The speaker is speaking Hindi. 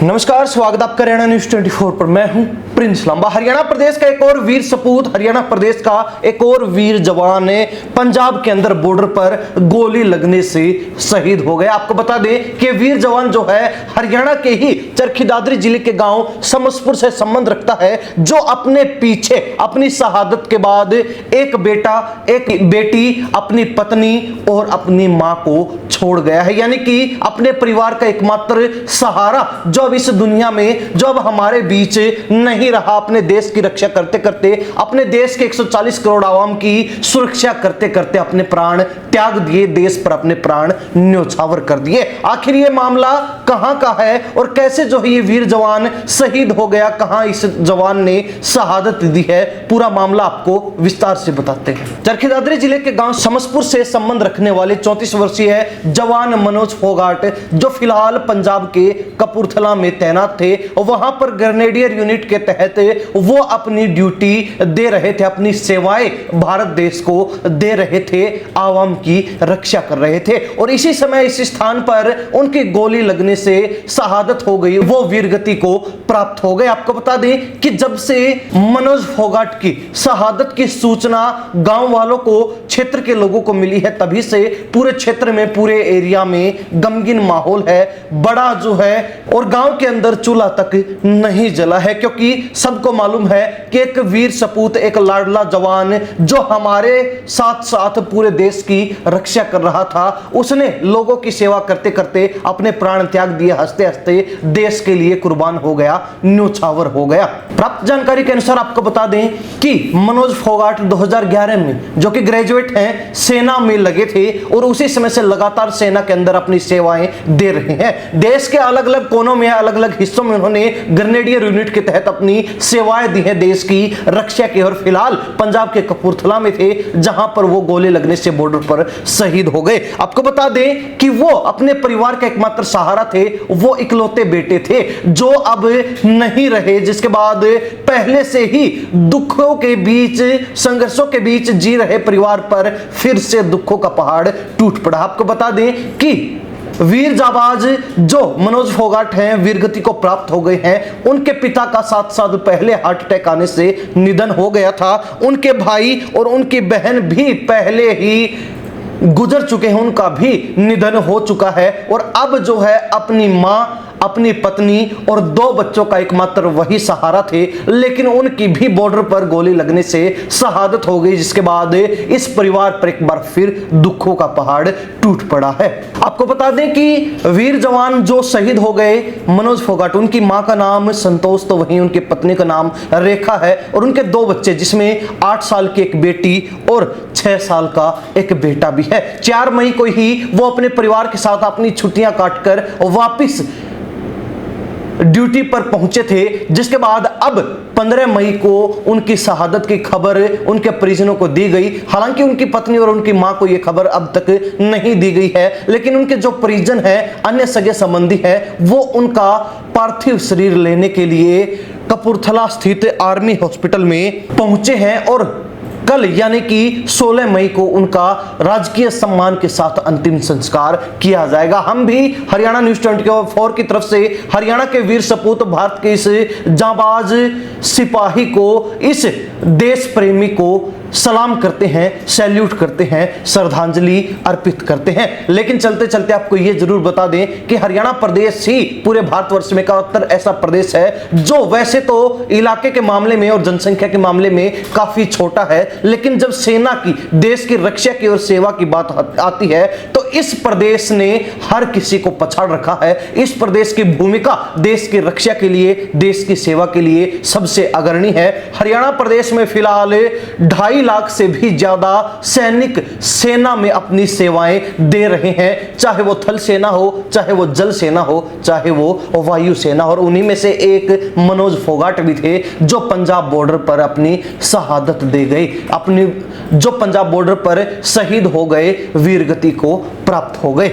नमस्कार, स्वागत आपका हरियाणा न्यूज 24 पर। मैं हूं प्रिंस लांबा। हरियाणा प्रदेश का एक और वीर सपूत, हरियाणा प्रदेश का एक और वीर जवान ने पंजाब के अंदर बॉर्डर पर गोली लगने से शहीद हो गए। आपको बता दें कि वीर जवान जो है हरियाणा के ही चरखी दादरी जिले के गांव समसपुर से संबंध रखता है, जो अपने पीछे अपनी शहादत के बाद एक बेटा, एक बेटी, अपनी पत्नी और अपनी मां को छोड़ गया है। यानी कि अपने परिवार का एकमात्र सहारा जो अब इस दुनिया में, जो अब हमारे बीच नहीं रहा, अपने देश की रक्षा करते करते, अपने देश के 140 करोड़ आवाम की सुरक्षा करते करते अपने प्राण त्याग दिए, देश पर अपने प्राण न्योछावर कर दिए। आखिर ये मामला कहां का है और कैसे जो है ये वीर जवान शहीद हो गया, कहां इस जवान ने शहादत दी है, पूरा मामला आपको विस्तार से बताते हैं। चरखी दादरी जिले के गांव समसपुर से संबंध रखने वाले 34 वर्षीय जवान मनोज फोगाट, जो फिलहाल पंजाब के कपूरथला में तैनात थे, वहां पर ग्रेनेडियर यूनिट के तहत वो अपनी ड्यूटी दे रहे थे, अपनी सेवाएं भारत देश को दे रहे थे, आवाम की रक्षा कर रहे थे। और इसी समय इस स्थान पर उनकी गोली लगने से शहादत हो गई, वो वीरगति को प्राप्त हो गए। आपको बता दें कि जब से मनोज फोगाट की शहादत की सूचना गांव वालों को, क्षेत्र के लोगों को मिली है, तभी से पूरे क्षेत्र में, पूरे एरिया में गमगीन माहौल है, बड़ा जो है, और गांव के अंदर चूल्हा तक नहीं जला है, क्योंकि सबको मालूम है कि एक वीर सपूत, एक लाडला जवान जो हमारे साथ साथ पूरे देश की रक्षा कर रहा था, उसने लोगों की सेवा करते करते अपने प्राण त्याग दिए, हंसते हंसते देश के लिए कुर्बान हो गया, न्योछावर हो गया। प्राप्त जानकारी के अनुसार आपको बता दें कि मनोज फोगाट 2011 में, जो कि ग्रेजुएट हैं, सेना में लगे थे और उसी समय से लगातार सेना के अंदर अपनी सेवाएं दे रहे हैं। देश के अलग अलग कोनों में, अलग अलग हिस्सों में उन्होंने ग्रेनेडियर यूनिट के तहत अपनी सेवाएं दी हैं देश की रक्षा की। और फिलहाल पंजाब के कपूरथला में थे, जहां पर वो गोली लगने से बॉर्डर पर शहीद हो गए। आपको बता दें कि वो अपने परिवार का एकमात्र सहारा थे, वो इकलौते बेटे थे जो अब नहीं रहे, जिसके बाद पहले से ही दुखों के बीच, संघर्षों के बीच जी रहे परिवार पर फिर से दुखों का पहाड़ टूट पड़ा। आपको बता दें कि वीर जाबाज जो मनोज फोगाट हैं, वीरगति को प्राप्त हो गए हैं। उनके पिता का 7 साल पहले हार्ट अटैक आने से निधन हो गया था। उनके भाई और उनकी बहन भी पहले ही गुजर चुके हैं, उनका भी निधन हो चुका है। और अब जो है अपनी मां, अपनी पत्नी और 2 बच्चों का एकमात्र वही सहारा थे, लेकिन उनकी भी बॉर्डर पर गोली लगने से शहादत हो गई, जिसके बाद इस परिवार पर एक बार फिर दुखों का पहाड़ टूट पड़ा है। आपको बता दें कि वीर जवान जो शहीद हो गए मनोज फोगाट, उनकी मां का नाम संतोष, तो वहीं उनकी पत्नी का नाम रेखा है, और उनके 2 बच्चे, जिसमें 8 साल की एक बेटी और 6 साल का एक बेटा भी है। 4 मई को ही वो अपने परिवार के साथ अपनी छुट्टियां काटकर वापिस ड्यूटी पर पहुंचे थे, जिसके बाद अब 15 मई को उनकी शहादत की खबर उनके परिजनों को दी गई। हालांकि उनकी पत्नी और उनकी मां को यह खबर अब तक नहीं दी गई है, लेकिन उनके जो परिजन हैं, अन्य सगे संबंधी हैं, वो उनका पार्थिव शरीर लेने के लिए कपूरथला स्थित आर्मी हॉस्पिटल में पहुंचे हैं और कल यानी कि 16 मई को उनका राजकीय सम्मान के साथ अंतिम संस्कार किया जाएगा। हम भी हरियाणा न्यूज 24 की तरफ से हरियाणा के वीर सपूत, भारत के इस जाबाज सिपाही को, इस देश प्रेमी को सलाम करते हैं, सैल्यूट करते हैं, श्रद्धांजलि अर्पित करते हैं। लेकिन चलते चलते आपको यह जरूर बता दें कि हरियाणा प्रदेश ही पूरे भारतवर्ष में एकमात्र ऐसा प्रदेश है जो वैसे तो इलाके के मामले में और जनसंख्या के मामले में काफी छोटा है, लेकिन जब सेना की, देश की रक्षा की और सेवा की बात आती है तो इस प्रदेश ने हर किसी को पछाड़ रखा है। इस प्रदेश की भूमिका देश की रक्षा के लिए, देश की सेवा के लिए सबसे अग्रणी है। हरियाणा प्रदेश में फिलहाल 2.5 लाख से भी ज्यादा सैनिक सेना में अपनी सेवाएं दे रहे हैं, चाहे वो थल सेना हो, चाहे वो जल सेना हो, चाहे वो वायु सेना। और उन्हीं में से एक मनोज फोगाट भी थे जो पंजाब बॉर्डर पर अपनी शहादत दे गए, अपनी जो पंजाब बॉर्डर पर शहीद हो गए, वीरगति को प्राप्त हो गए।